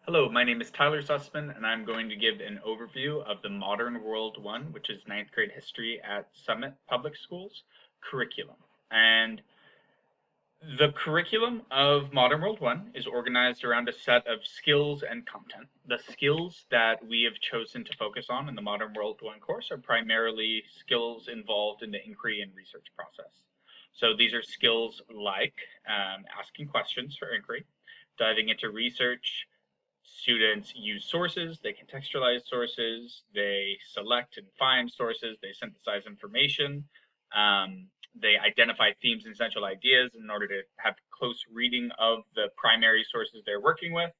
Hello, my name is Tyler Sussman, and I'm going to give an overview of the Modern World One, which is ninth grade history at Summit Public Schools curriculum. And the curriculum of Modern World One is organized around a set of skills and content. The skills that we have chosen to focus on in the Modern World One course are primarily skills involved in the inquiry and research process. So these are skills like asking questions for inquiry, diving into research. Students use sources, they contextualize sources, they select and find sources, they synthesize information, they identify themes and central ideas in order to have close reading of the primary sources they're working with.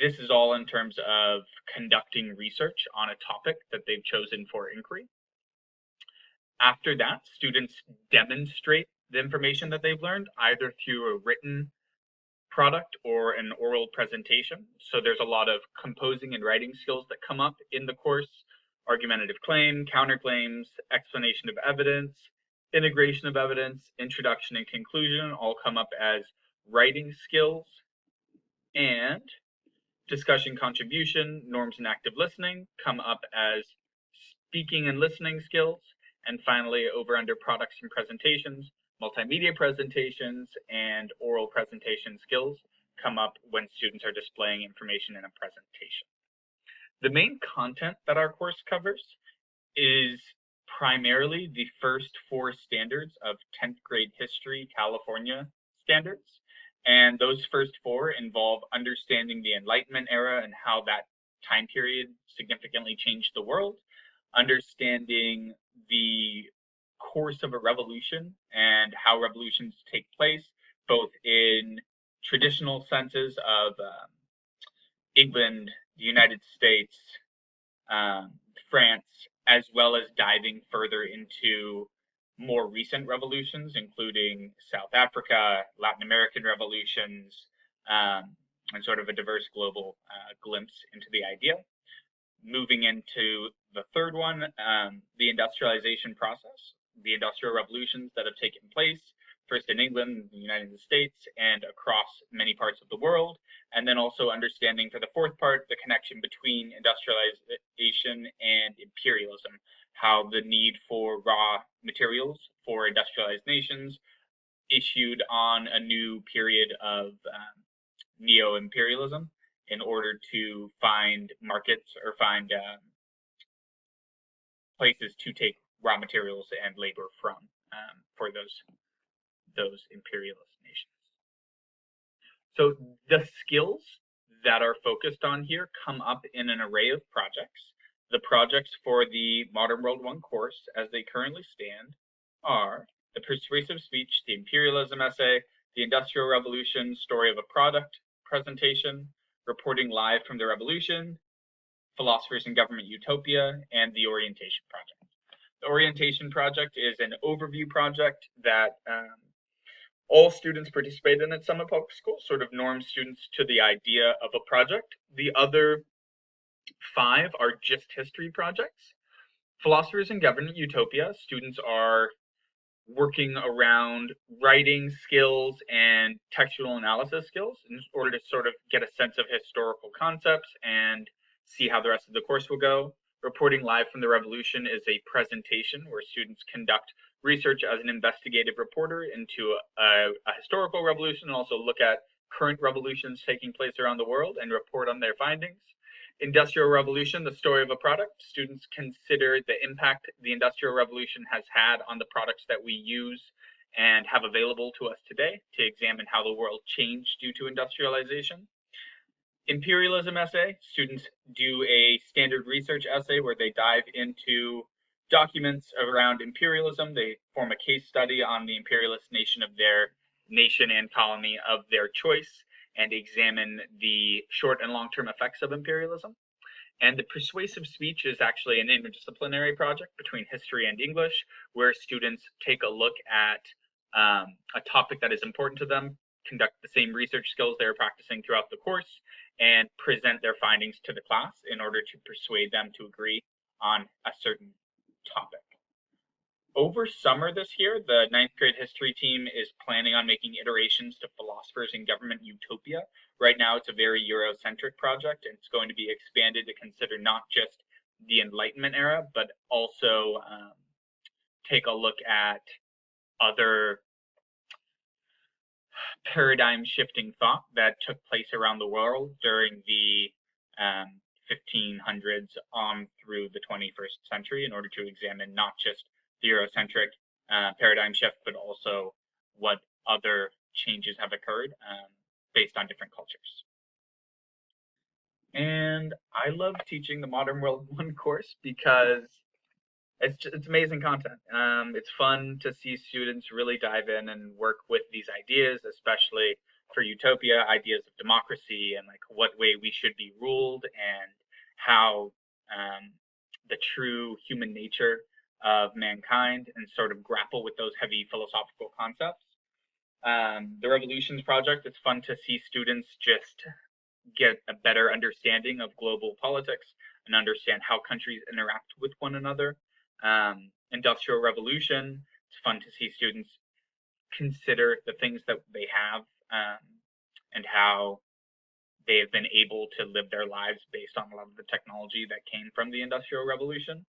This is all in terms of conducting research on a topic that they've chosen for inquiry. After that, students demonstrate the information that they've learned either through a written product or an oral presentation. So there's a lot of composing and writing skills that come up in the course: argumentative claim, counterclaims, explanation of evidence, integration of evidence, introduction and conclusion all come up as writing skills. And discussion, contribution, norms and active listening come up as speaking and listening skills. And finally, over under products and presentations, multimedia presentations and oral presentation skills come up when students are displaying information in a presentation. The main content that our course covers is primarily the first four standards of 10th grade history California standards. And those first four involve understanding the Enlightenment era and how that time period significantly changed the world, understanding the course of a revolution and how revolutions take place, both in traditional senses of England, the United States, France, as well as diving further into more recent revolutions, including South Africa, Latin American revolutions, and sort of a diverse global glimpse into the idea. Moving into the third one, the industrialization process, the industrial revolutions that have taken place, first in England, the United States, and across many parts of the world. And then also understanding for the fourth part, the connection between industrialization and imperialism, how the need for raw materials for industrialized nations issued on a new period of neo-imperialism in order to find markets or find places to take raw materials and labor from for those imperialist nations. So the skills that are focused on here come up in an array of projects. The projects for the Modern World One course, as they currently stand, are the persuasive speech, the imperialism essay, the Industrial Revolution, story of a product presentation, reporting live from the revolution, philosophers in government utopia, and the orientation project. The orientation project is an overview project that all students participate in at Summit Public School, sort of norms students to the idea of a project. The other 5 are just history projects. Philosophers in government utopia, students are working around writing skills and textual analysis skills in order to sort of get a sense of historical concepts and see how the rest of the course will go. Reporting live from the revolution is a presentation where students conduct research as an investigative reporter into a historical revolution and also look at current revolutions taking place around the world and report on their findings. Industrial Revolution, the story of a product. Students consider the impact the Industrial Revolution has had on the products that we use and have available to us today to examine how the world changed due to industrialization. Imperialism essay, students do a standard research essay where they dive into documents around imperialism. They form a case study on the imperialist nation of their nation and colony of their choice and examine the short and long-term effects of imperialism. And the persuasive speech is actually an interdisciplinary project between history and English, where students take a look at a topic that is important to them, conduct the same research skills they're practicing throughout the course, and present their findings to the class in order to persuade them to agree on a certain topic. Over summer this year, the ninth grade history team is planning on making iterations to Philosophers in Government Utopia. Right now, it's a very Eurocentric project, and it's going to be expanded to consider not just the Enlightenment era, but also take a look at other paradigm shifting thought that took place around the world during the 1500s on through the 21st century in order to examine not just the Eurocentric paradigm shift, but also what other changes have occurred based on different cultures. And I love teaching the Modern World 1 course because it's amazing content. It's fun to see students really dive in and work with these ideas, especially for Utopia, ideas of democracy and like what way we should be ruled and how the true human nature of mankind and sort of grapple with those heavy philosophical concepts. The Revolutions Project, it's fun to see students just get a better understanding of global politics and understand how countries interact with one another. Industrial Revolution, it's fun to see students consider the things that they have and how they have been able to live their lives based on a lot of the technology that came from the Industrial Revolution.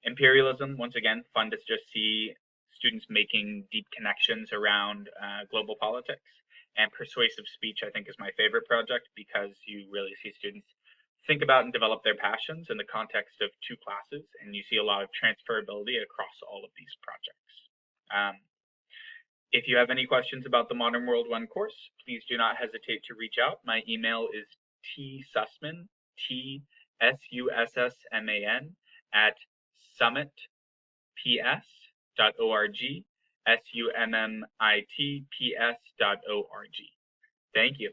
Imperialism, once again, fun to just see students making deep connections around global politics. And Persuasive Speech, I think, is my favorite project because you really see students think about and develop their passions in the context of two classes, and you see a lot of transferability across all of these projects. If you have any questions about the Modern World 1 course, please do not hesitate to reach out. My email is tsussman, Tsussman, at summitps.org, summitps.org. Thank you.